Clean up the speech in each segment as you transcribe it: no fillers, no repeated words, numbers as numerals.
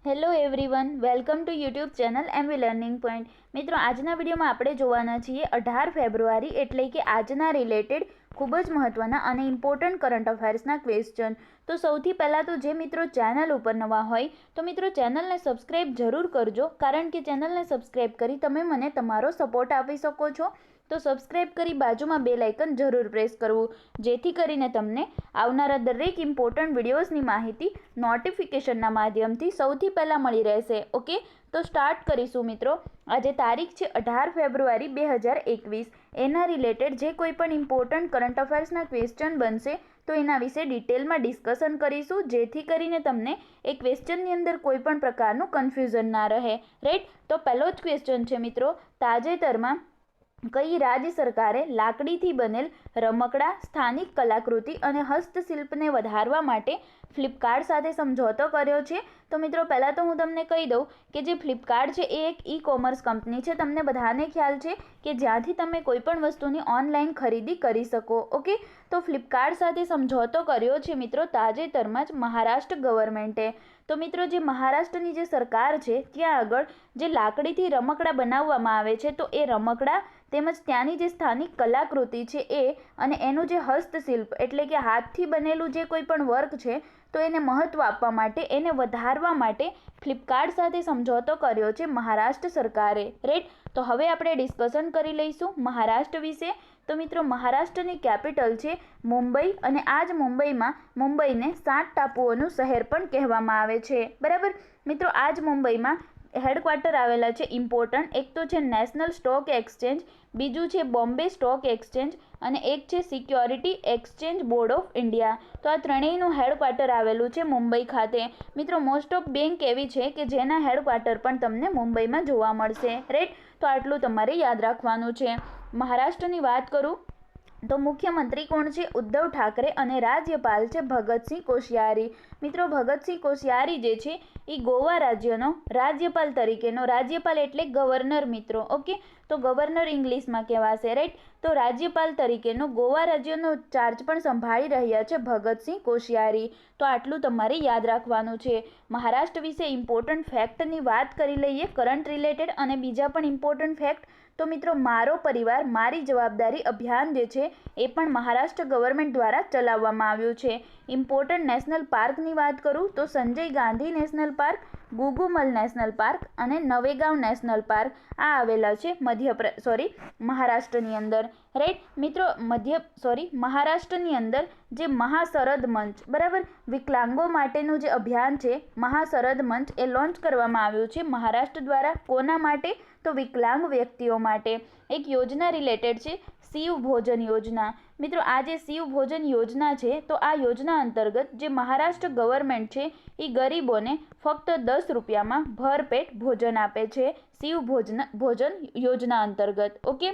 Hello everyone, welcome to YouTube channel MV learning point. મિત્રો, આજના વિડીયોમાં આપણે જોવાના છીએ 18 ફેબ્રુઆરી એટલે કે આજના રિલેટેડ ખૂબ જ મહત્ત્વના અને ઇમ્પોર્ટન્ટ કરંટ અફેર્સના ક્વેશ્ચન. તો સૌથી પહેલાં તો જે મિત્રો ચેનલ ઉપર નવા હોય તો મિત્રો ચેનલને સબસ્ક્રાઈબ જરૂર કરજો, કારણ કે ચેનલને સબસ્ક્રાઈબ કરી તમે મને તમારો સપોર્ટ આપી શકો છો. તો સબસ્ક્રાઈબ કરી બાજુમાં બેલ આઇકન જરૂર પ્રેસ કરવું, જેથી કરીને તમને આવનારા દરેક ઇમ્પોર્ટન્ટ વિડીયોઝની માહિતી નોટિફિકેશનના માધ્યમથી સૌથી પહેલાં મળી રહેશે. ઓકે, તો સ્ટાર્ટ કરીશું મિત્રો. આજે તારીખ છે 18 ફેબ્રુઆરી 2021. એના રિલેટેડ જે કોઈ પણ ઇમ્પોર્ટન્ટ કરંટ અફેર્સના ક્વેશ્ચન બનશે તો એના વિશે ડિટેલમાં ડિસ્કશન કરીશું, જેથી કરીને તમને એ ક્વેશ્ચનની અંદર કોઈ પણ પ્રકારનું કન્ફ્યુઝન ના રહે. રાઈટ, તો પહેલો જ ક્વેશ્ચન છે મિત્રો, તાજેતરમાં કઈ રાજ્ય સરકારે લાકડીથી બનેલ રમકડા, સ્થાનિક કલાકૃતિ અને હસ્તશિલ્પને વધારવા માટે ફ્લિપકાર્ટ સાથે સમજૂતો કર્યો છે? તો મિત્રો પહેલાં તો હું તમને કહી દઉં કે જે ફ્લિપકાર્ટ છે એ એક ઈ કોમર્સ કંપની છે. તમને બધાને ખ્યાલ છે કે જ્યાંથી તમે કોઈ પણ વસ્તુની ઓનલાઈન ખરીદી કરી શકો. ઓકે, તો ફ્લિપકાર્ટ સાથે સમજૂતો કર્યો છે મિત્રો તાજેતરમાં જ મહારાષ્ટ્ર ગવર્મેન્ટે. તો મિત્રો જે મહારાષ્ટ્રની જે સરકાર છે ત્યાં આગળ જે લાકડીથી રમકડા બનાવવામાં આવે છે, તો એ રમકડા તેમજ ત્યાંની જે સ્થાનિક કલાકૃતિ છે એ અને એનું જે હસ્તશિલ્પ એટલે કે હાથથી બનેલું જે કોઈ પણ વર્ક છે તો એને મહત્ત્વ આપવા માટે, એને વધારવા માટે ફ્લિપકાર્ટ સાથે સમજૂતો કર્યો છે મહારાષ્ટ્ર સરકારે. રાઈટ, તો હવે આપણે ડિસ્કશન કરી લઈશું મહારાષ્ટ્ર વિશે. તો મિત્રો મહારાષ્ટ્રની કેપિટલ છે મુંબઈ, અને આ જ મુંબઈને 7 ટાપુઓનું શહેર પણ કહેવામાં આવે છે. બરાબર મિત્રો, આ જ મુંબઈમાં હેડક્વાર્ટર આવેલા છે ઇમ્પોર્ટન્ટ. એક તો છે નેશનલ સ્ટોક એક્સચેન્જ, બીજું છે બોમ્બે સ્ટોક એક્સચેન્જ અને એક છે security exchange board of India. તો આ ત્રણેયનું હેડક્વાર્ટર આવેલું છે મુંબઈ ખાતે. મિત્રો મોસ્ટ ઓફ બેંક એવી છે કે જેના હેડક્વાર્ટર પણ તમને મુંબઈમાં જોવા મળશે. રાઈટ, તો આટલું તમારે યાદ રાખવાનું છે. મહારાષ્ટ્રની વાત કરું તો મુખ્યમંત્રી કોણ છે? ઉદ્ધવ ઠાકરે, અને રાજ્યપાલ છે ભગતસિંહ કોશિયારી. મિત્રો ભગતસિંહ કોશિયારી જે છે એ ગોવા રાજ્યનો રાજ્યપાલ તરીકેનો, રાજ્યપાલ એટલે ગવર્નર મિત્રો. ઓકે, તો ગવર્નર ઇંગ્લિશમાં કહેવાશે. રાઈટ, તો રાજ્યપાલ તરીકેનો ગોવા રાજ્યનો ચાર્જ પણ સંભાળી રહ્યા છે ભગતસિંહ કોશિયારી. તો આટલું તમારે યાદ રાખવાનું છે. મહારાષ્ટ્ર વિશે ઇમ્પોર્ટન્ટ ફેક્ટની વાત કરી લઈએ, કરંટ રિલેટેડ, અને બીજા પણ ઇમ્પોર્ટન્ટ ફેક્ટ. તો મિત્રો મારો પરિવાર મારી જવાબદારી અભિયાન જે છે એ પણ મહારાષ્ટ્ર ગવર્મેન્ટ દ્વારા ચલાવવામાં આવ્યું છે. ઇમ્પોર્ટન્ટ નેશનલ પાર્કની વાત કરું તો Sanjay Gandhi National Park, Gugamal National Park અને નવેગાંવ નેશનલ પાર્ક આ આવેલા છે મહારાષ્ટ્રની અંદર. રાઈટ મિત્રો, મહારાષ્ટ્રની અંદર જે મહાસરદ મંચ, બરાબર, વિકલાંગો માટેનું જે અભિયાન છે મહાસરદ મંચ એ લોન્ચ કરવામાં આવ્યું છે મહારાષ્ટ્ર દ્વારા. કોના માટે? તો વિકલાંગ વ્યક્તિઓ માટે. એક યોજના રિલેટેડ છે શિવ ભોજન યોજના. મિત્રો આ જે શિવ ભોજન યોજના છે તો આ યોજના અંતર્ગત જે મહારાષ્ટ્ર ગવર્મેન્ટ છે એ ગરીબોને ફક્ત 10 રૂપિયામાં ભરપેટ ભોજન આપે છે શિવ ભોજન યોજના અંતર્ગત. ઓકે,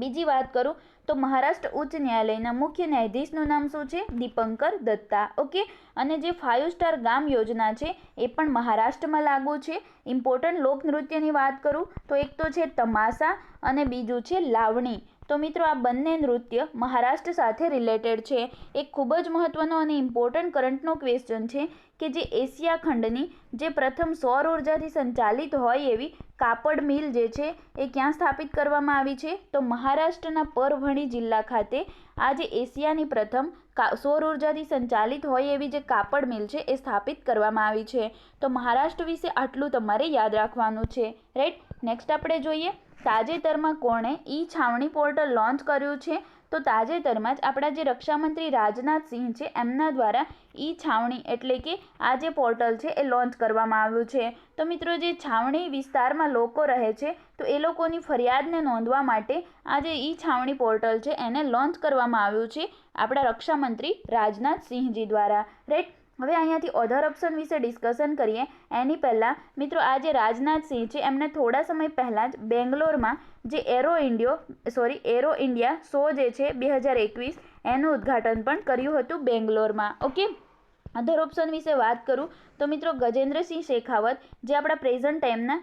બીજી વાત કરું તો મહારાષ્ટ્ર ઉચ્ચ ન્યાયાલયના મુખ્ય ન્યાયાધીશનું નામ શું છે? દીપંકર દત્તા. ઓકે, અને જે 5 સ્ટાર ગામ યોજના છે એ પણ મહારાષ્ટ્રમાં લાગુ છે. ઇમ્પોર્ટન્ટ લોકનૃત્યની વાત કરું તો એક તો છે તમાશા અને બીજું છે લાવણી. તો મિત્રો આ બંને નૃત્ય મહારાષ્ટ્ર સાથે રિલેટેડ છે. એક ખૂબ જ મહત્ત્વનો અને ઇમ્પોર્ટન્ટ કરંટનો ક્વેશ્ચન છે કે જે એશિયા ખંડની જે પ્રથમ સૌર ઉર્જાથી સંચાલિત હોય એવી કાપડ મિલ જે છે એ ક્યાં સ્થાપિત કરવામાં આવી છે? તો મહારાષ્ટ્રના પરભણી જિલ્લા ખાતે આ જે એશિયાની પ્રથમ સૌર ઉર્જાથી સંચાલિત હોય એવી જે કાપડ મિલ છે એ સ્થાપિત કરવામાં આવી છે. તો મહારાષ્ટ્ર વિશે આટલું તમારે યાદ રાખવાનું છે. રાઈટ, નેક્સ્ટ આપણે જોઈએ તાજેતરમાં કોણે ઈ છાવણી પોર્ટલ લોન્ચ કર્યું છે? તો તાજેતરમાં જ આપણા જે રક્ષામંત્રી રાજનાથસિંહ છે એમના દ્વારા ઈ છાવણી એટલે કે આ જે પોર્ટલ છે એ લોન્ચ કરવામાં આવ્યું છે. તો મિત્રો જે છાવણી વિસ્તારમાં લોકો રહે છે તો એ લોકોની ફરિયાદને નોંધવા માટે આ જે ઈ છાવણી પોર્ટલ છે એને લોન્ચ કરવામાં આવ્યું છે આપણા રક્ષામંત્રી રાજનાથસિંહજી દ્વારા. રાઈટ, હવે અહીંયાથી ઓધર ઓપ્શન વિશે ડિસ્કશન કરીએ. એની પહેલાં મિત્રો આ જે રાજનાથસિંહ છે એમને થોડા સમય પહેલાં જ બેંગ્લોરમાં જે એરો ઇન્ડિયા શો જે છે 2021 એનું ઉદ્ઘાટન પણ કર્યું હતું બેંગ્લોરમાં. ઓકે, અધર ઓપ્શન વિશે વાત કરું તો મિત્રો ગજેન્દ્રસિંહ શેખાવત જે આપણા પ્રેઝન્ટ ટાઈમના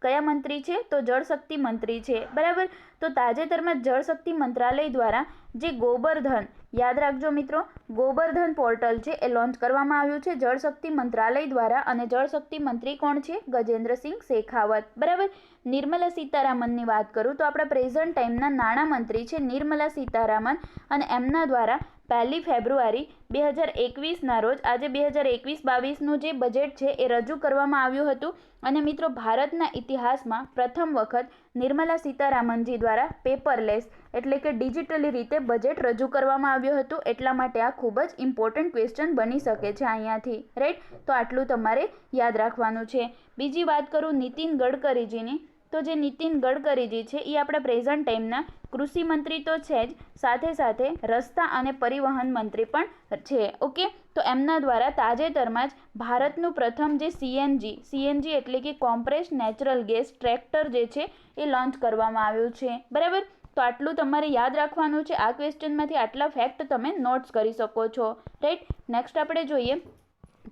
કયા મંત્રી છે? તો જળશક્તિ મંત્રી છે. બરાબર, તો તાજેતરમાં જળશક્તિ મંત્રાલય દ્વારા જે ગોબરધન, યાદ રાખજો મિત્રો, ગોબરધન પોર્ટલ છે એ લોન્ચ કરવામાં આવ્યું છે જળશક્તિ મંત્રાલય દ્વારા, અને જળશક્તિ મંત્રી કોણ છે? ગજેન્દ્રસિંહ શેખાવત, બરાબર. નિર્મલા સીતારામનની વાત કરું તો આપણા પ્રેઝન્ટ ટાઈમના નાણામંત્રી છે નિર્મલા સીતારામન, અને એમના દ્વારા 1 ફેબ્રુઆરી 2021ના રોજ આજે 2021-22નું જે બજેટ છે એ રજૂ કરવામાં આવ્યું હતું. અને મિત્રો, ભારતના ઇતિહાસમાં પ્રથમ વખત નિર્મલા સીતારામનજી દ્વારા પેપરલેસ એટલે કે ડિજિટલી રીતે બજેટ રજૂ કરવામાં આવ્યું હતું. એટલા માટે આ ખૂબ જ ઇમ્પોર્ટન્ટ ક્વેશ્ચન બની શકે છે અહીંયાથી, રાઈટ. તો આટલું તમારે યાદ રાખવાનું છે. બીજી વાત કરું નીતિન ગડકરીજીની, તો જે નીતિન ગડકરીજી છે એ આપણા પ્રેઝન્ટ ટાઈમના કૃષિ મંત્રી તો છે જ, સાથે સાથે રસ્તા અને પરિવહન મંત્રી પણ છે. ઓકે, તો એમના દ્વારા તાજેતરમાં જ ભારતનું પ્રથમ જે સીએનજી એટલે કે કોમ્પ્રેસ્ડ નેચરલ ગેસ ટ્રેક્ટર જે છે એ લોન્ચ કરવામાં આવ્યું છે, બરાબર. તો આટલું તમારે યાદ રાખવાનું છે. આ ક્વેશ્ચનમાંથી આટલા ફેક્ટ તમે નોટ્સ કરી શકો છો, રાઈટ. નેક્સ્ટ આપણે જોઈએ,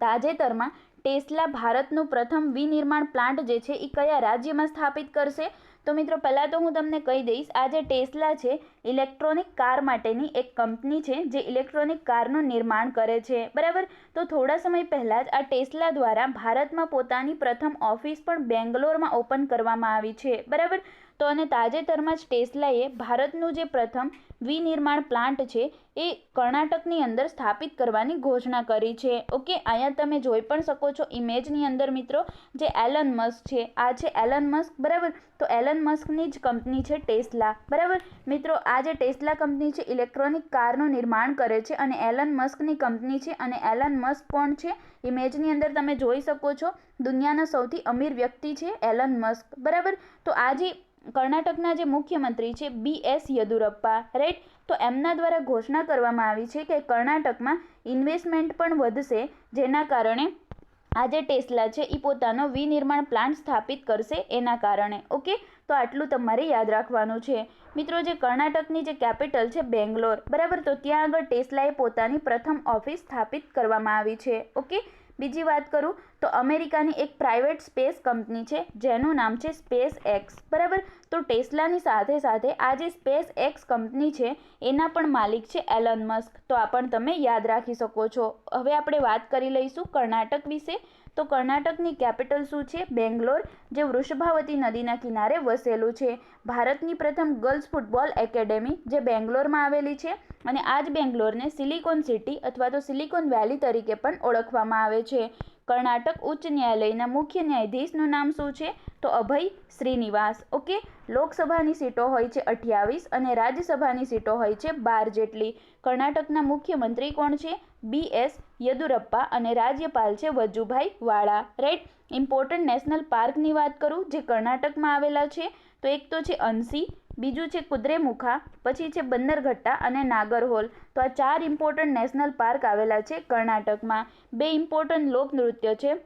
તાજેતરમાં ટેસ્લા ભારતનું પ્રથમ વિનિર્માણ પ્લાન્ટ જે છે એ કયા રાજ્યમાં સ્થાપિત કરશે? તો મિત્રો, પહેલાં તો હું તમને કહી દઈશ, આ જે ટેસ્લા છે ઇલેક્ટ્રોનિક કાર માટેની એક કંપની છે જે ઇલેક્ટ્રોનિક કારનું નિર્માણ કરે છે, બરાબર. તો થોડા સમય પહેલાં જ આ ટેસ્લા દ્વારા ભારતમાં પોતાની પ્રથમ ઓફિસ પણ બેંગ્લોરમાં ઓપન કરવામાં આવી છે, બરાબર. તો અને તાજેતરમાં જ ટેસ્લાએ ભારતનું જે પ્રથમ વિનિર્માણ પ્લાન્ટ છે એ કર્ણાટકની અંદર સ્થાપિત કરવાની ઘોષણા કરી છે. ઓકે, અહીંયા તમે જોઈ પણ શકો છો ઇમેજની અંદર મિત્રો, જે એલન મસ્ક છે, આ છે એલન મસ્ક, બરાબર. તો એલન મસ્કની જ કંપની છે ટેસ્લા, બરાબર. મિત્રો, આ જે ટેસ્લા કંપની છે ઇલેક્ટ્રોનિક કારનું નિર્માણ કરે છે, અને એલન મસ્કની કંપની છે. અને એલન મસ્ક કોણ છે? ઇમેજની અંદર તમે જોઈ શકો છો, દુનિયાના સૌથી અમીર વ્યક્તિ છે એલન મસ્ક, બરાબર. તો આ જે કર્ણાટકના જે મુખ્યમંત્રી છે BS યેદુરપ્પા, રાઈટ. તો એમના દ્વારા ઘોષણા કરવામાં આવી છે કે કર્ણાટકમાં ઇન્વેસ્ટમેન્ટ પણ વધશે, જેના કારણે આ જે ટેસ્લા છે એ પોતાનો વિનિર્માણ પ્લાન્ટ સ્થાપિત કરશે એના કારણે. ઓકે, તો આટલું તમારે યાદ રાખવાનું છે. મિત્રો, જે કર્ણાટકની જે કેપિટલ છે બેંગ્લોર, બરાબર. તો ત્યાં આગળ ટેસ્લાએ પોતાની પ્રથમ ઓફિસ સ્થાપિત કરવામાં આવી છે. ઓકે, બીજી વાત કરું તો અમેરિકાની એક પ્રાઇવેટ સ્પેસ કંપની છે જેનું નામ છે સ્પેસ એક્સ, બરાબર. તો ટેસ્લાની સાથે સાથે આ જે સ્પેસ એક્સ કંપની છે એના પણ માલિક છે એલન મસ્ક. તો આ પણ તમે યાદ રાખી શકો છો. હવે આપણે વાત કરી લઈશું કર્ણાટક વિશે. તો કર્ણાટકની કેપિટલ શું છે? બેંગ્લોર, જે વૃષભાવતી નદીના કિનારે વસેલું છે. ભારતની પ્રથમ ગર્લ્સ ફૂટબોલ એકેડેમી જે બેંગ્લોરમાં આવેલી છે, અને આ જ બેંગ્લોરને સિલિકોન સિટી અથવા તો સિલિકોન વેલી તરીકે પણ ઓળખવામાં આવે છે. કર્ણાટક ઉચ્ચ ન્યાયાલયના મુખ્ય ન્યાયાધીશનું નામ શું છે? તો અભય શ્રીનિવાસ. ઓકે, લોકસભાની સીટો હોય છે 28 અને રાજ્યસભાની સીટો હોય છે 12 જેટલી. કર્ણાટકના મુખ્યમંત્રી કોણ છે? BS યેદુરપ્પા, અને રાજ્યપાલ છે વજુભાઈ વાળા, રાઈટ. ઇમ્પોર્ટન્ટ નેશનલ પાર્કની વાત કરું જે કર્ણાટકમાં આવેલા છે, તો એક તો છે અંસી, બીજું છે કુદ્રેમુખા, પછી છે બંદરઘટ્ટા અને નાગરહોલ. તો આ 4 ઇમ્પોર્ટન્ટ નેશનલ પાર્ક આવેલા છે કર્ણાટકમાં. 2 ઇમ્પોર્ટન્ટ લોકનૃત્ય છે,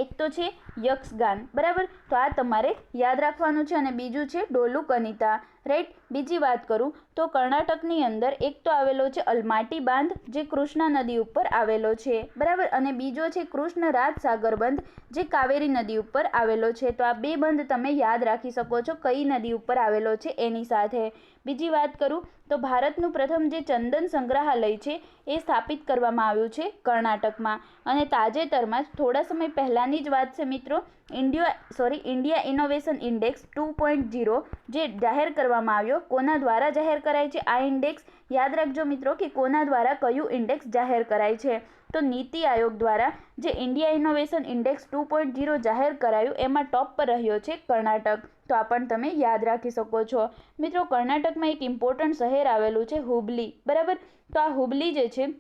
એક તો છે યક્ષગાન, બરાબર. તો આ તમારે યાદ રાખવાનું છે, અને બીજું છે ડોલુ કનિતા, રાઈટ. બીજી વાત કરું તો કર્ણાટકની અંદર એક તો આવેલો છે અલમાટી બાંધ જે કૃષ્ણા નદી ઉપર આવેલો છે, બરાબર. અને બીજો છે કૃષ્ણ રાજસાગર બંધ જે કાવેરી નદી ઉપર આવેલો છે. તો આ 2 બંધ તમે યાદ રાખી શકો છો કઈ નદી ઉપર આવેલો છે એની સાથે. બીજી વાત કરું તો ભારતનું પ્રથમ જે ચંદન સંગ્રહાલય છે એ સ્થાપિત કરવામાં આવ્યું છે કર્ણાટકમાં. અને તાજેતરમાં જ થોડા સમય પહેલાંની જ વાત છે મિત્રો, ઇન્ડિયા ઇનોવેશન ઇન્ડેક્સ 2.0 જે જાહેર કરવામાં આવ્યો. કોના દ્વારા જાહેર કરાય છે આ ઇન્ડેક્સ? યાદ રાખજો મિત્રો કે કોના દ્વારા કયું ઇન્ડેક્સ જાહેર કરાય છે. તો નીતિ આયોગ દ્વારા જે ઇન્ડિયા ઇનોવેશન ઇન્ડેક્સ 2.0 જાહેર કરાયું એમાં ટોપ પર રહ્યો છે કર્ણાટક. તો આ પણ તમે યાદ રાખી શકો છો. મિત્રો, કર્ણાટકમાં એક ઇમ્પોર્ટન્ટ શહેર આવેલું છે હુબલી, બરાબર. તો આ હુબલી જે છે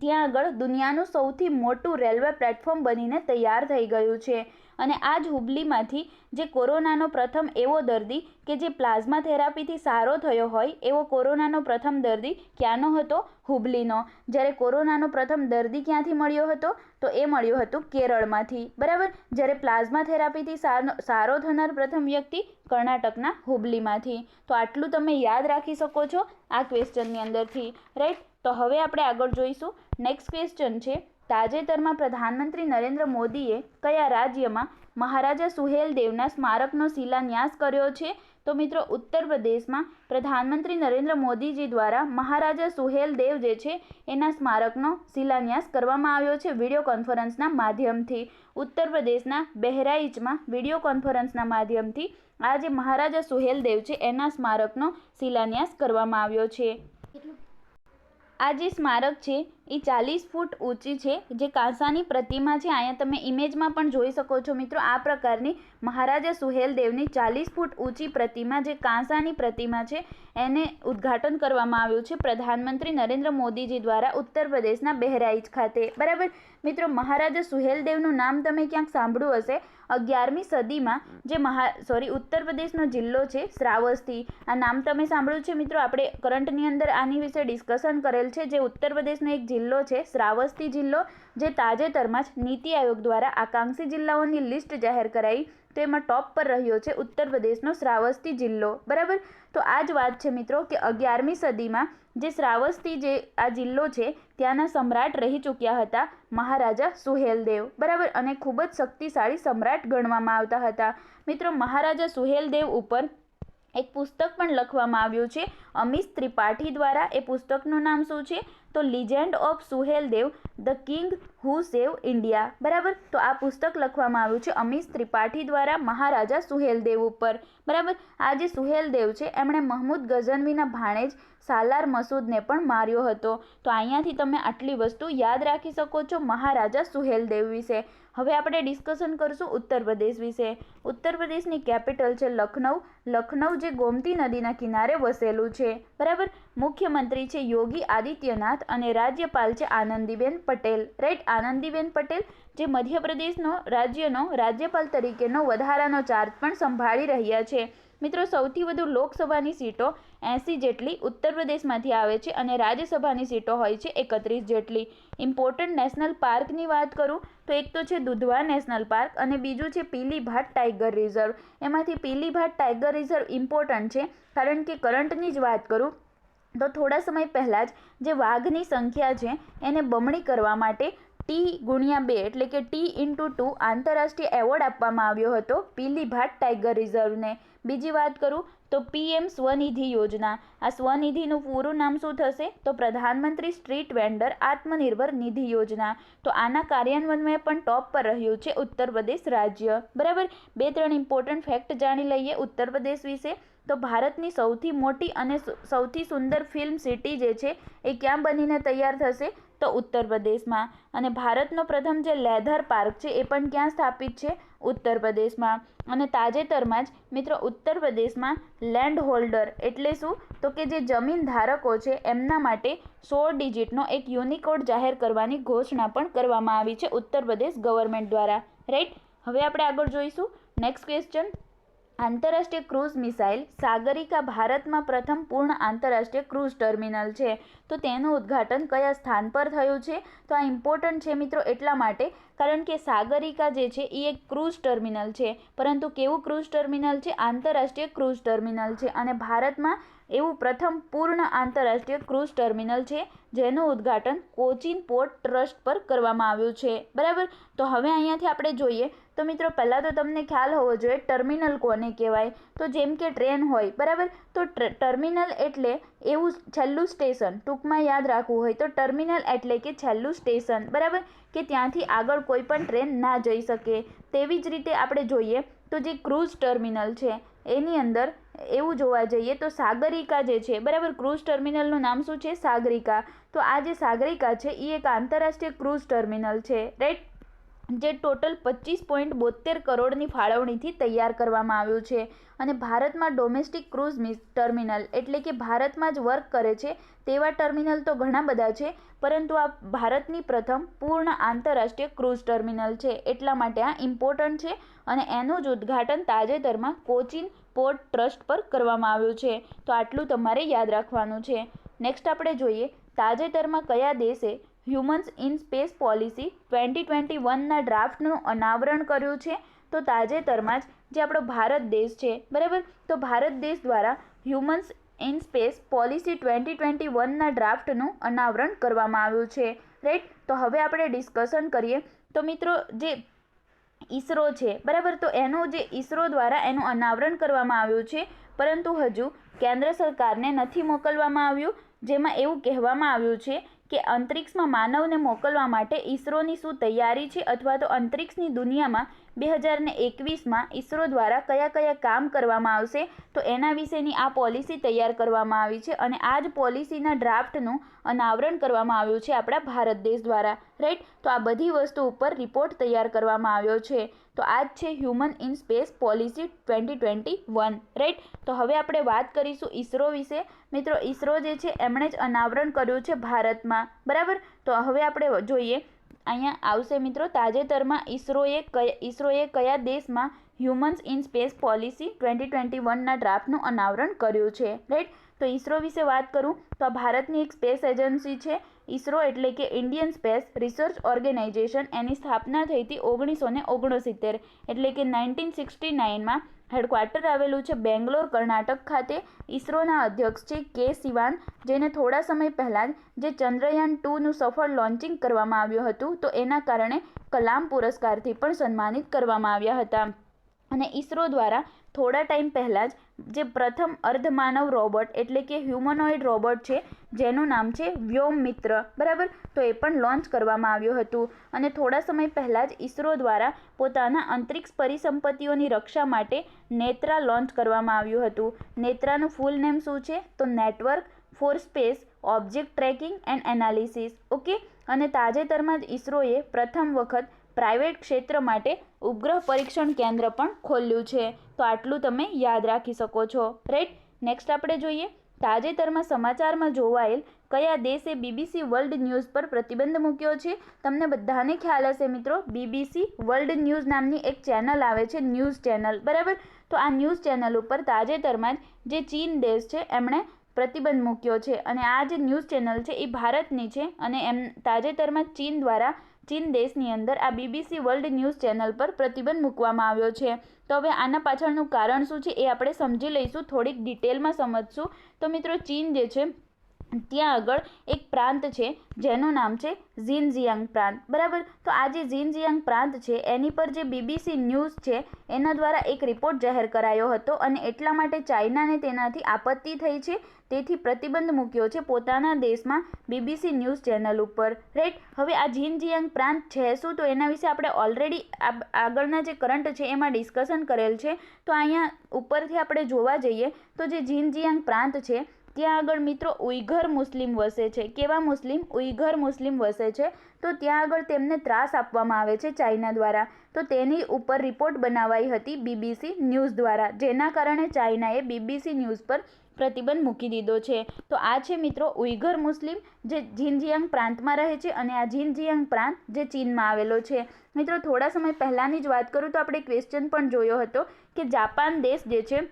ત્યાં આગળ દુનિયાનું સૌથી મોટું રેલવે પ્લેટફોર્મ બનીને તૈયાર થઈ ગયું છે. અને આ જ હુબલીમાંથી જે કોરોનાનો પ્રથમ એવો દર્દી કે જે પ્લાઝમા થેરાપીથી સારો થયો હોય એવો કોરોનાનો પ્રથમ દર્દી ક્યાંનો હતો? હુબલીનો. જ્યારે કોરોનાનો પ્રથમ દર્દી ક્યાંથી મળ્યો હતો? તો એ મળ્યો હતો કેરળમાંથી, બરાબર. જ્યારે પ્લાઝમા થેરાપીથી સારો થનાર પ્રથમ વ્યક્તિ કર્ણાટકના હુબલીમાંથી. તો આટલું તમે યાદ રાખી શકો છો આ ક્વેશ્ચનની અંદરથી, રાઈટ. તો હવે આપણે આગળ જોઈશું. નેક્સ્ટ ક્વેશ્ચન છે, તાજેતરમાં પ્રધાનમંત્રી નરેન્દ્ર મોદીએ કયા રાજ્યમાં મહારાજા સુહેલદેવના સ્મારકનો શિલાન્યાસ કર્યો છે? તો મિત્રો ઉત્તર પ્રદેશમાં પ્રધાનમંત્રી નરેન્દ્ર મોદીજી દ્વારા મહારાજા સુહેલદેવ જે છે એના સ્મારકનો શિલાન્યાસ કરવામાં આવ્યો છે વિડીયો કોન્ફરન્સના માધ્યમથી. ઉત્તર પ્રદેશના બહેરાઇચમાં વિડીયો કોન્ફરન્સના માધ્યમથી આ જે મહારાજા સુહેલદેવ છે એના સ્મારકનો શિલાન્યાસ કરવામાં આવ્યો છે. આ જે સ્મારક છે એ 40 ફૂટ ઊંચી છે, જે કાંસાની પ્રતિમા છે. અહીંયા તમે ઇમેજમાં પણ જોઈ શકો છો મિત્રો, આ પ્રકારની મહારાજા સુહેલદેવની 40 ફૂટ ઊંચી પ્રતિમા, જે કાંસાની પ્રતિમા છે, એને ઉદ્ઘાટન કરવામાં આવ્યું છે પ્રધાનમંત્રી નરેન્દ્ર મોદીજી દ્વારા ઉત્તર પ્રદેશના બહેરાઇચ ખાતે. બરાબર મિત્રો, મહારાજા સુહેલદેવનું નામ તમે ક્યાંક સાંભળ્યું હશે. 11મી સદીમાં જે ઉત્તર પ્રદેશનો જિલ્લો છે શ્રાવસ્તી, આ નામ તમે સાંભળ્યું છે મિત્રો. આપણે કરંટની અંદર આની વિશે ડિસ્કશન કરેલ છે. જે ઉત્તર પ્રદેશનો એક જિલ્લો છે શ્રાવસ્તી જિલ્લો, જે તાજેતરમાં જ નીતિ આયોગ દ્વારા આકાંક્ષી જિલ્લાઓની લિસ્ટ જાહેર કરાઈ, તો એમાં ટોપ પર રહ્યો છે ઉત્તર પ્રદેશનો શ્રાવસ્તી જિલ્લો. બરાબર, તો આ જ વાત છે મિત્રો કે 11મી સદીમાં જે શ્રાવસ્તી જે આ જિલ્લો છે ત્યાંના સમ્રાટ રહી ચૂક્યા હતા મહારાજા સુહેલદેવ. બરાબર, અને ખૂબ જ શક્તિશાળી સમ્રાટ ગણવામાં આવતા હતા. મિત્રો, મહારાજા સુહેલદેવ ઉપર એક પુસ્તક પણ લખવામાં આવ્યું છે અમીશ ત્રિપાઠી દ્વારા. એ પુસ્તકનું નામ શું છે? તો legend of Suheldev, the king who save India. બરાબર, તો આ પુસ્તક લખવામાં આવ્યું છે અમીશ ત્રિપાઠી દ્વારા મહારાજા સુહેલદેવ ઉપર. બરાબર, આ જે સુહેલદેવ છે એમણે મહમૂદ ગઝનવીના ભાણેજ સાલાર મસૂદને પણ માર્યો હતો. તો અહીંયાથી તમે આટલી વસ્તુ યાદ રાખી શકો છો મહારાજા સુહેલદેવ વિશે. હવે આપણે ડિસ્કશન કરશું ઉત્તર પ્રદેશ વિશે. ઉત્તર પ્રદેશની કેપિટલ છે લખનઉ. લખનઉ જે ગોમતી નદીના કિનારે વસેલું છે. બરાબર, મુખ્યમંત્રી છે યોગી આદિત્યનાથ અને રાજ્યપાલ છે આનંદીબેન પટેલ. રાઈટ, આનંદીબેન પટેલ જે મધ્યપ્રદેશનો રાજ્યનો રાજ્યપાલ તરીકેનો વધારાનો ચાર્જ પણ સંભાળી રહ્યા છે. મિત્રો, સૌથી વધુ લોકસભાની સીટો 80 જેટલી ઉત્તર પ્રદેશમાંથી આવે છે અને રાજ્યસભાની સીટો હોય છે 31 જેટલી. ઇમ્પોર્ટન્ટ નેશનલ પાર્કની વાત કરું તો એક તો છે દુધવા નેશનલ પાર્ક અને બીજું છે પીલીભાટ ટાઈગર રિઝર્વ. એમાંથી પીલીભાટ ટાઈગર રિઝર્વ ઇમ્પોર્ટન્ટ છે કારણ કે કરંટની જ વાત કરું તો થોડા સમય પહેલાં જ જે વાઘની સંખ્યા છે એને બમણી કરવા માટે T×2 એટલે કે T×2 આંતરરાષ્ટ્રીય એવોર્ડ આપવામાં આવ્યો હતો પીલીભાટ ટાઈગર રિઝર્વને. બીજી વાત કરું તો PM સ્વનિધિ યોજના. આ સ્વનિધિનું પૂરું નામ શું થશે? તો પ્રધાનમંત્રી સ્ટ્રીટ વેન્ડર આત્મનિર્ભર નિધિ યોજના. તો આના કાર્યાન્વયનમાં પણ ટોપ પર રહ્યું છે ઉત્તર પ્રદેશ રાજ્ય. બરાબર, 2-3 ઇમ્પોર્ટન્ટ ફેક્ટ જાણી લઈએ ઉત્તર પ્રદેશ વિશે. તો ભારતની સૌથી મોટી અને સૌથી સુંદર ફિલ્મ સિટી જે છે એ ક્યાં બનીને તૈયાર થશે? તો ઉત્તર પ્રદેશમાં. અને ભારતનો પ્રથમ જે લેધર પાર્ક છે એ પણ ક્યાં સ્થાપિત છે? ઉત્તર પ્રદેશમાં. અને તાજેતરમાં જ મિત્રો ઉત્તર પ્રદેશમાં લેન્ડ હોલ્ડર એટલે શું? તો કે જે જમીન ધારકો છે એમના માટે 16 ડિજિટનો એક યુનિકોડ જાહેર કરવાની ઘોષણા પણ કરવામાં આવી છે ઉત્તર પ્રદેશ ગવર્મેન્ટ દ્વારા. રાઈટ, હવે આપણે આગળ જોઈશું નેક્સ્ટ ક્વેશ્ચન. આંતરરાષ્ટ્રીય ક્રૂઝ મિસાઇલ સાગરિકા ભારતમાં પ્રથમ પૂર્ણ આંતરરાષ્ટ્રીય ક્રૂઝ ટર્મિનલ છે. તો તેનું ઉદ્ઘાટન કયા સ્થાન પર થયું છે? તો આ ઇમ્પોર્ટન્ટ છે મિત્રો એટલા માટે કારણ કે સાગરિકા જે છે એ એક ક્રૂઝ ટર્મિનલ છે, પરંતુ કેવું ક્રૂઝ ટર્મિનલ છે? આંતરરાષ્ટ્રીય ક્રૂઝ ટર્મિનલ છે. અને ભારતમાં એવું પ્રથમ પૂર્ણ આંતરરાષ્ટ્રીય ક્રૂઝ ટર્મિનલ છે જેનું ઉદ્ઘાટન કોચીન પોર્ટ ટ્રસ્ટ પર કરવામાં આવ્યું છે. બરાબર, તો હવે અહીંયાથી આપણે જોઈએ તો મિત્રો પહેલાં તો તમને ખ્યાલ હોવો જોઈએ ટર્મિનલ કોને કહેવાય. તો જેમ કે ટ્રેન હોય, બરાબર, તો ટર્મિનલ એટલે એવું છેલ્લું સ્ટેશન. ટૂંકમાં યાદ રાખવું હોય તો ટર્મિનલ એટલે કે છેલ્લું સ્ટેશન. બરાબર, કે ત્યાંથી આગળ કોઈ પણ ટ્રેન ના જઈ શકે. તેવી જ રીતે આપણે જોઈએ તો જે ક્રૂઝ ટર્મિનલ છે એની અંદર એવું જોવા જઈએ તો સાગરિકા જે છે, બરાબર, ક્રૂઝ ટર્મિનલનું નામ શું છે? સાગરિકા. તો આ જે સાગરિકા છે એ એક આંતરરાષ્ટ્રીય ક્રૂઝ ટર્મિનલ છે. રાઈટ, જે ટોટલ 25.72 કરોડની ફાળવણીથી તૈયાર કરવામાં આવ્યું છે. અને ભારતમાં ડોમેસ્ટિક ક્રૂઝ ટર્મિનલ એટલે કે ભારતમાં જ વર્ક કરે છે તેવા ટર્મિનલ તો ઘણા બધા છે, પરંતુ આ ભારતની પ્રથમ પૂર્ણ આંતરરાષ્ટ્રીય ક્રૂઝ ટર્મિનલ છે. એટલા માટે આ ઇમ્પોર્ટન્ટ છે અને એનું જ ઉદ્ઘાટન તાજેતરમાં કોચીન પોર્ટ ટ્રસ્ટ પર કરવામાં આવ્યું છે. તો આટલું તમારે યાદ રાખવાનું છે. નેક્સ્ટ આપણે જોઈએ તાજેતરમાં કયા દેશે હ્યુમન્સ ઇન સ્પેસ પોલિસી 2021ના ડ્રાફ્ટનું અનાવરણ કર્યું છે? તો તાજેતરમાં જ જે આપણો ભારત દેશ છે, બરાબર, તો ભારત દેશ દ્વારા હ્યુમન્સ ઇન સ્પેસ પોલિસી 2021ના ડ્રાફ્ટનું અનાવરણ કરવામાં આવ્યું છે. રાઈટ, તો હવે આપણે ડિસ્કશન કરીએ તો મિત્રો જે ઈસરો છે, બરાબર. તો એનું જે ઈસરો દ્વારા એનું અનાવરણ કરવામાં આવ્યું છે, પરંતુ હજુ કેન્દ્ર સરકારને નથી મોકલવામાં આવ્યું, જેમાં એવું કહેવામાં આવ્યું છે કે અંતરિક્ષમાં માનવને મોકલવા માટે ઈસરોની શું તૈયારી છે, અથવા તો અંતરિક્ષની દુનિયામાં 2021માં ઈસરો દ્વારા કયા કયા કામ કરવામાં આવશે, તો એના વિશેની આ પોલિસી તૈયાર કરવામાં આવી છે અને આ જ પોલિસીના ડ્રાફ્ટનું અનાવરણ કરવામાં આવ્યું છે આપણા ભારત દેશ દ્વારા, રાઈટ. તો આ બધી વસ્તુ ઉપર રિપોર્ટ તૈયાર કરવામાં આવ્યો છે. તો આ જ છે human in space policy 2021, right. તો હવે આપણે વાત કરીશું ઈસરો વિશે. મિત્રો, ઈસરો જે છે એમણે જ અનાવરણ કર્યું છે ભારતમાં, બરાબર. તો હવે આપણે જોઈએ, અહીંયા આવશે મિત્રો, તાજેતરમાં ઈસરોએ કયા દેશમાં હ્યુમન્સ ઇન સ્પેસ પોલિસી 2021ના ડ્રાફ્ટનું અનાવરણ કર્યું છે, રાઈટ. તો ઈસરો વિશે વાત કરું તો આ ભારતની એક સ્પેસ એજન્સી છે. ઈસરો એટલે કે ઇન્ડિયન સ્પેસ રિસર્ચ ઓર્ગેનાઇઝેશન. એની સ્થાપના થઈ હતી 1969 એટલે કે 1969માં. હેડક્વાર્ટર આવેલું છે બેંગ્લોર, કર્ણાટક ખાતે. ઈસરોના અધ્યક્ષ છે કે સિવાન, જેને થોડા સમય પહેલાં જે ચંદ્રયાન 2નું સફળ લોન્ચિંગ કરવામાં આવ્યું હતું, તો એના કારણે કલામ પુરસ્કારથી પણ સન્માનિત કરવામાં આવ્યા હતા. અને ઈસરો દ્વારા થોડા ટાઈમ પહેલાં જ જે પ્રથમ અર્ધમાનવ રોબોટ એટલે કે હ્યુમનોઇડ રોબોટ છે, જેનું નામ છે વ્યોમમિત્ર, બરાબર. તો એ પણ લોન્ચ કરવામાં આવ્યું હતું. અને થોડા સમય પહેલાં જ ઈસરો દ્વારા પોતાના અંતરિક્ષ પરિસંપત્તિઓની રક્ષા માટે નેત્રા લોન્ચ કરવામાં આવ્યું હતું. નેત્રાનું ફૂલ નેમ શું છે, તો network for space object tracking and analysis, okay. અને તાજેતરમાં જ ઈસરોએ પ્રથમ વખત પ્રાઇવેટ ક્ષેત્ર માટે ઉપગ્રહ પરીક્ષણ કેન્દ્ર પણ ખોલ્યું છે. તો આટલું તમે યાદ રાખી શકો છો, રાઈટ. નેક્સ્ટ આપણે જોઈએ, તાજેતરમાં સમાચારમાં જોવાયેલ કયા દેશે બીબીસી વર્લ્ડ ન્યૂઝ પર પ્રતિબંધ મૂક્યો છે. તમને બધાને ખ્યાલ હશે મિત્રો, બીબીસી વર્લ્ડ ન્યૂઝ નામની એક ચેનલ આવે છે, ન્યૂઝ ચેનલ, બરાબર. તો આ ન્યૂઝ ચેનલ ઉપર તાજેતરમાં જ જે ચીન દેશ છે એમણે પ્રતિબંધ મૂક્યો છે. અને આ જે ન્યૂઝ ચેનલ છે એ ભારતની છે અને તાજેતરમાં ચીન દ્વારા ચીન દેશની અંદર આ બીબીસી વર્લ્ડ ન્યૂઝ ચેનલ પર પ્રતિબંધ મૂકવામાં આવ્યો છે. તો હવે આના પાછળનું કારણ શું છે એ આપણે સમજી લઈશું, થોડીક ડિટેલમાં સમજશું. તો મિત્રો, ચીન જે છે ત્યાં આગળ એક પ્રાંત છે જેનું નામ છે ઝિનજિયાંગ પ્રાંત, બરાબર. તો આ જે ઝિનજિયાંગ પ્રાંત છે એની પર જે બીબીસી ન્યૂઝ છે એના દ્વારા એક રિપોર્ટ જાહેર કરાયો હતો અને એટલા માટે ચાઇનાને તેનાથી આપત્તિ થઈ છે, તેથી પ્રતિબંધ મૂક્યો છે પોતાના દેશમાં બીબીસી ન્યૂઝ ચેનલ ઉપર, રાઈટ. હવે આ ઝિનજિયાંગ પ્રાંત છે શું, તો એના વિશે આપણે ઓલરેડી આગળના જે કરંટ છે એમાં ડિસ્કશન કરેલ છે. તો અહીંયા ઉપરથી આપણે જોવા જઈએ તો જે ઝિનજિયાંગ પ્રાંત છે ત્યાં આગળ મિત્રો ઉઈઘર મુસ્લિમ વસે છે. કેવા મુસ્લિમ? ઉઈઘર મુસ્લિમ વસે છે. તો ત્યાં આગળ તેમને ત્રાસ આપવામાં આવે છે ચાઇના દ્વારા. તો તેની ઉપર રિપોર્ટ બનાવાઈ હતી બીબીસી ન્યૂઝ દ્વારા, જેના કારણે ચાઇનાએ બીબીસી ન્યૂઝ પર પ્રતિબંધ મૂકી દીધો છે. તો આ છે મિત્રો ઉઈઘર મુસ્લિમ જે ઝિનજિયાંગ પ્રાંતમાં રહે છે અને આ ઝિનજિયાંગ પ્રાંત જે ચીનમાં આવેલો છે. મિત્રો, થોડા સમય પહેલાંની જ વાત કરું તો આપણે ક્વેશ્ચન પણ જોયો હતો કે જાપાન દેશ જે છે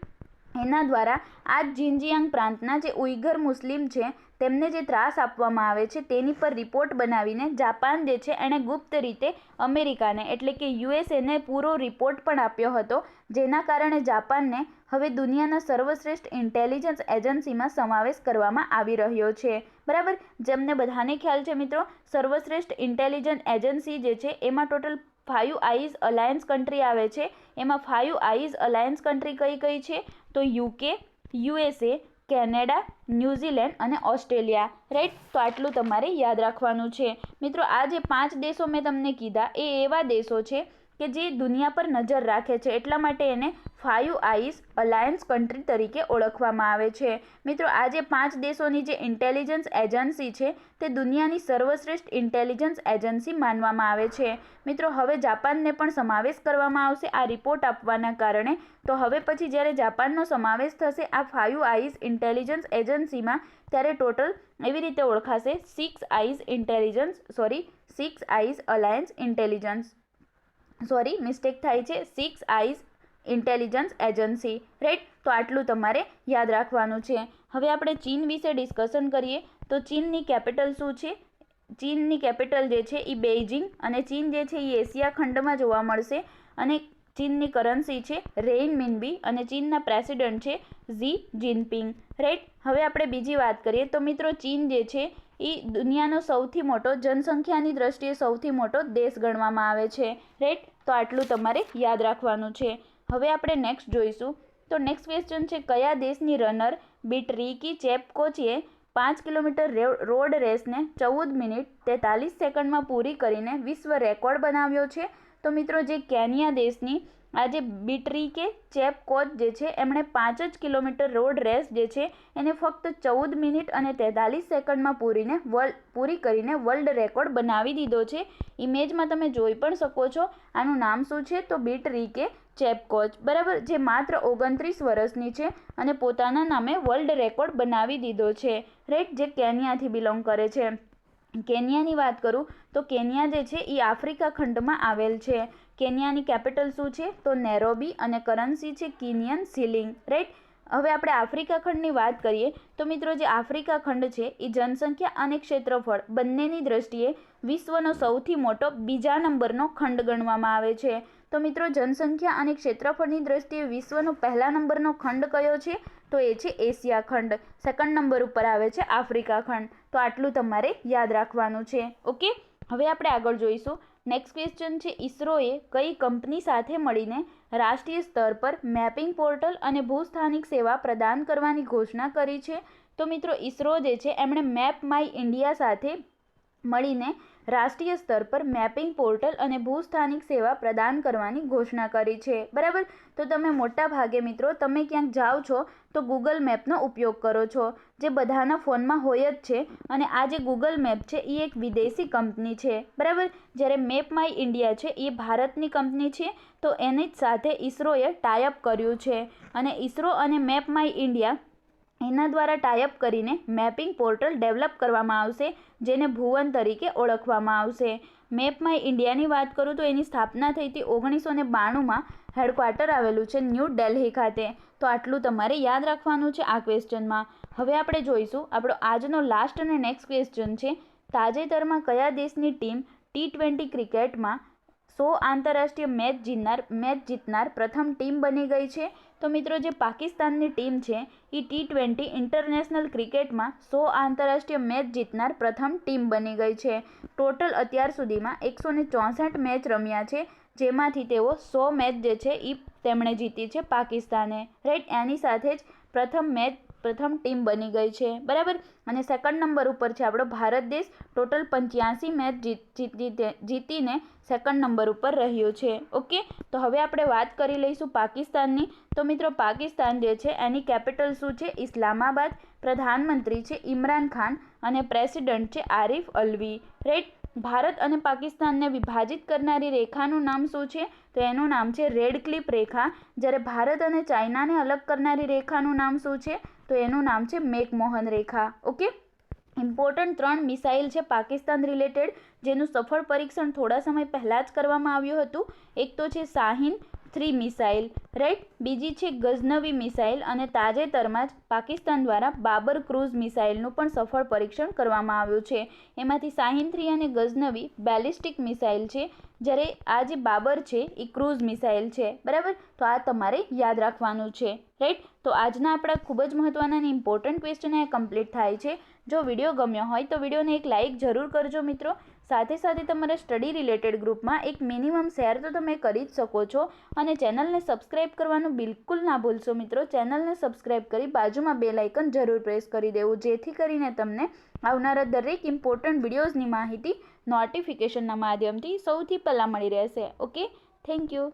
એના દ્વારા આ ઝિનજિયાંગ પ્રાંતના જે ઉઈઘર મુસ્લિમ છે તેમને જે ત્રાસ આપવામાં આવે છે તેની પર રિપોર્ટ બનાવીને જાપાન જે છે એણે ગુપ્ત રીતે અમેરિકાને એટલે કે યુએસએને પૂરો રિપોર્ટ પણ આપ્યો હતો, જેના કારણે જાપાનને હવે દુનિયાના સર્વશ્રેષ્ઠ ઇન્ટેલિજન્સ એજન્સીમાં સમાવેશ કરવામાં આવી રહ્યો છે, બરાબર. જેમને બધાને ખ્યાલ છે મિત્રો, સર્વશ્રેષ્ઠ ઇન્ટેલિજન્સ એજન્સી જે છે એમાં ટોટલ 5 આઈઝ અલાયન્સ કન્ટ્રી આવે છે. એમાં 5 આઈઝ અલાયન્સ કન્ટ્રી કઈ કઈ છે, તો યુકે, યુએસએ, કેનેડા, ન્યૂઝીલેન્ડ અને ઓસ્ટ્રેલિયા, રાઈટ. તો આટલું તમારે યાદ રાખવાનું છે. મિત્રો, આ જે 5 દેશો મેં તમને કીધા એ એવા દેશો છે કે જે દુનિયા પર નજર રાખે છે, એટલા માટે એને 5 આઈઝ અલાયન્સ કન્ટ્રી તરીકે ઓળખવામાં આવે છે. મિત્રો, આ જે 5 દેશોની જે ઇન્ટેલિજન્સ એજન્સી છે તે દુનિયાની સર્વશ્રેષ્ઠ ઇન્ટેલિજન્સ એજન્સી માનવામાં આવે છે. મિત્રો, હવે જાપાનને પણ સમાવેશ કરવામાં આવશે આ રિપોર્ટ આપવાના કારણે. તો હવે પછી જ્યારે જાપાનનો સમાવેશ થશે આ 5 આઈઝ ઇન્ટેલિજન્સ એજન્સીમાં, ત્યારે ટોટલ એવી રીતે ઓળખાશે 6 આઈઝ અલાયન્સ ઇન્ટેલિજન્સ, મિસ્ટેક થાય છે, 6 આઈઝ ઇન્ટેલિજન્સ એજન્સી, રાઈટ. તો આટલું તમારે યાદ રાખવાનું છે. હવે આપણે ચીન વિશે ડિસ્કશન કરીએ તો ચીનની કેપિટલ શું છે? ચીનની કેપિટલ જે છે એ બેઇજિંગ, અને ચીન જે છે એ એશિયા ખંડમાં જોવા મળશે. અને ચીનની કરન્સી છે રેઇનમિનબી અને ચીનના પ્રેસિડેન્ટ છે ઝી જિનપિંગ, રાઈટ. હવે આપણે બીજી વાત કરીએ તો મિત્રો, ચીન જે છે એ દુનિયાનો સૌથી મોટો, જનસંખ્યાની દ્રષ્ટિએ સૌથી મોટો દેશ ગણવામાં આવે છે, રાઈટ. તો આટલું તમારે યાદ રાખવાનું છે. હવે આપણે નેક્સ્ટ જોઈશું. તો નેક્સ્ટ ક્વેશ્ચન છે, કયા દેશની રનર બીટ રિકી ચેપકોચીએ 5 કિલોમીટર રોડ રેસને 14 મિનિટ 43 સેકન્ડમાં પૂરી કરીને વિશ્વ રેકોર્ડ બનાવ્યો છે? તો મિત્રો જે કેન્યા દેશની આ જે બીટરીકે ચેપકોચ જે છે એમણે 5 જ કિલોમીટર રોડ રેસ જે છે એને ફક્ત 14 મિનિટ અને 43 સેકન્ડમાં પૂરી કરીને વર્લ્ડ રેકોર્ડ બનાવી દીધો છે. ઇમેજમાં તમે જોઈ પણ શકો છો. આનું નામ શું છે? તો બીટરીકે ચેપકોચ, બરાબર, જે માત્ર 29 વર્ષની છે અને પોતાના નામે વર્લ્ડ રેકોર્ડ બનાવી દીધો છે, રાઈટ, જે કેન્યાથી બિલોંગ કરે છે. કેન્યાની વાત કરું તો કેન્યા જે છે એ આફ્રિકા ખંડમાં આવેલ છે. કેન્યાની કેપિટલ શું છે? તો નેરોબી અને કરન્સી છે કિનિયન શિલિંગ, રાઈટ. હવે આપણે આફ્રિકા ખંડની વાત કરીએ તો મિત્રો જે આફ્રિકા ખંડ છે એ જનસંખ્યા અને ક્ષેત્રફળ બંનેની દ્રષ્ટિએ વિશ્વનો સૌથી મોટો બીજા નંબરનો ખંડ ગણવામાં આવે છે. તો મિત્રો જનસંખ્યા અને ક્ષેત્રફળની દ્રષ્ટિએ વિશ્વનો પહેલા નંબરનો ખંડ કયો છે? તો એ છે એશિયા ખંડ. સેકન્ડ નંબર ઉપર આવે છે આફ્રિકા ખંડ. તો આટલું તમારે યાદ રાખવાનું છે. ઓકે, હવે આપણે આગળ જોઈશું. નેક્સ્ટ ક્વેશ્ચન છે, ઇસરોએ કઈ કંપની સાથે મળીને રાષ્ટ્રીય સ્તર પર મેપિંગ પોર્ટલ અને ભૂસ્થાનિક સેવા પ્રદાન કરવાની ઘોષણા કરી છે? તો મિત્રો ઇસરો જે છે એમણે મેપ માય ઇન્ડિયા સાથે મળીને રાષ્ટ્રીય સ્તર પર મેપિંગ પોર્ટલ અને ભૂસ્થાનિક સેવા પ્રદાન કરવાની ઘોષણા કરી છે, બરાબર. તો તમે મોટા ભાગે મિત્રો તમે ક્યાંક જાઓ છો તો ગૂગલ મેપનો ઉપયોગ કરો છો, જે બધાના ફોનમાં હોય જ છે. અને આ જે ગૂગલ મેપ છે એ એક વિદેશી કંપની છે, બરાબર. જ્યારે મેપ માય ઇન્ડિયા છે એ ભારતની કંપની છે. તો એની જ સાથે ઇસરોએ ટાઈઅપ કર્યું છે અને ઇસરો અને મેપ માય ઇન્ડિયા એના દ્વારા ટાઈઅપ કરીને મેપિંગ પોર્ટલ ડેવલપ કરવામાં આવશે, જેને ભુવન તરીકે ઓળખવામાં આવશે. મેપ માય ઇન્ડિયાની વાત કરું તો એની સ્થાપના થઈ હતી 1992માં. હેડક્વાર્ટર આવેલું છે ન્યૂ દિલ્હી ખાતે. તો આટલું તમારે યાદ રાખવાનું છે આ ક્વેશ્ચનમાં. હવે આપણે જોઈશું આપણો આજનો લાસ્ટ અને નેક્સ્ટ ક્વેશ્ચન છે, તાજેતરમાં કયા દેશની ટીમ T20 ક્રિકેટમાં 100 આંતરરાષ્ટ્રીય મેચ જીતનાર પ્રથમ ટીમ બની ગઈ છે? તો મિત્રો જે પાકિસ્તાનની ટીમ છે એ T20 ઇન્ટરનેશનલ ક્રિકેટમાં 100 આંતરરાષ્ટ્રીય મેચ જીતનાર પ્રથમ ટીમ બની ગઈ છે. ટોટલ અત્યાર સુધીમાં 164 મેચ રમ્યા છે, જેમાંથી તેઓ 100 મેચ જે છે એ તેમણે જીતી છે પાકિસ્તાને, રાઈટ. એની સાથે જ પ્રથમ ટીમ બની ગઈ છે, બરાબર. અને સેકન્ડ નંબર ઉપર છે આપણો ભારત દેશ. ટોટલ 85 મેચ જીતીને સેકન્ડ નંબર ઉપર રહ્યો છે. ઓકે, તો હવે આપણે વાત કરી લઈશું પાકિસ્તાનની. તો મિત્રો પાકિસ્તાન જે છે એની કેપિટલ શું છે? ઇસ્લામાબાદ. પ્રધાનમંત્રી છે ઇમરાન ખાન અને પ્રેસિડન્ટ છે આરિફ અલ્વી, રાઈટ. ભારત અને પાકિસ્તાનને વિભાજિત કરનારી રેખાનું નામ શું છે? તો એનું નામ છે રેડ ક્લિપ રેખા. જ્યારે ભારત અને ચાઇનાને અલગ કરનારી રેખાનું નામ શું છે? તો એનું નામ છે મેકમોહન રેખા. ઓકે, ઇમ્પોર્ટન્ટ 3 મિસાઇલ છે પાકિસ્તાન રિલેટેડ, જેનું સફળ પરીક્ષણ થોડા સમય પહેલાં જ કરવામાં આવ્યું હતું. એક તો છે શાહીન 3 મિસાઇલ, રાઈટ. બીજી છે ગઝનવી મિસાઇલ અને તાજેતરમાં જ પાકિસ્તાન દ્વારા બાબર ક્રૂઝ મિસાઇલનું પણ સફળ પરીક્ષણ કરવામાં આવ્યું છે. એમાંથી શાહીન 3 અને ગઝનવી બેલિસ્ટિક મિસાઇલ છે, જ્યારે આ જે બાબર છે એ ક્રૂઝ મિસાઇલ છે, બરાબર. તો આ તમારે યાદ રાખવાનું છે, રાઈટ. તો આજના આપણા ખૂબ જ મહત્ત્વના અને ઇમ્પોર્ટન્ટ ક્વેશ્ચન એ કમ્પ્લીટ થાય છે. જો વિડીયો ગમ્યો હોય તો વિડીયોને એક લાઇક જરૂર કરજો મિત્રો. સાથે સાથે તમારા સ્ટડી રિલેટેડ ગ્રુપમાં એક મિનિમમ શેર તો તમે કરી જ શકો છો. અને ચેનલને સબસ્ક્રાઈબ કરવાનું બિલકુલ ના ભૂલશો મિત્રો. ચેનલને સબસ્ક્રાઈબ કરી બાજુમાં બેલ આઇકન જરૂર પ્રેસ કરી દેવું, જેથી કરીને તમને આવનારા દરેક ઇમ્પોર્ટન્ટ વિડીયોઝની માહિતી નોટિફિકેશનના માધ્યમથી સૌથી પહેલાં મળી રહેશે. Okay, thank you.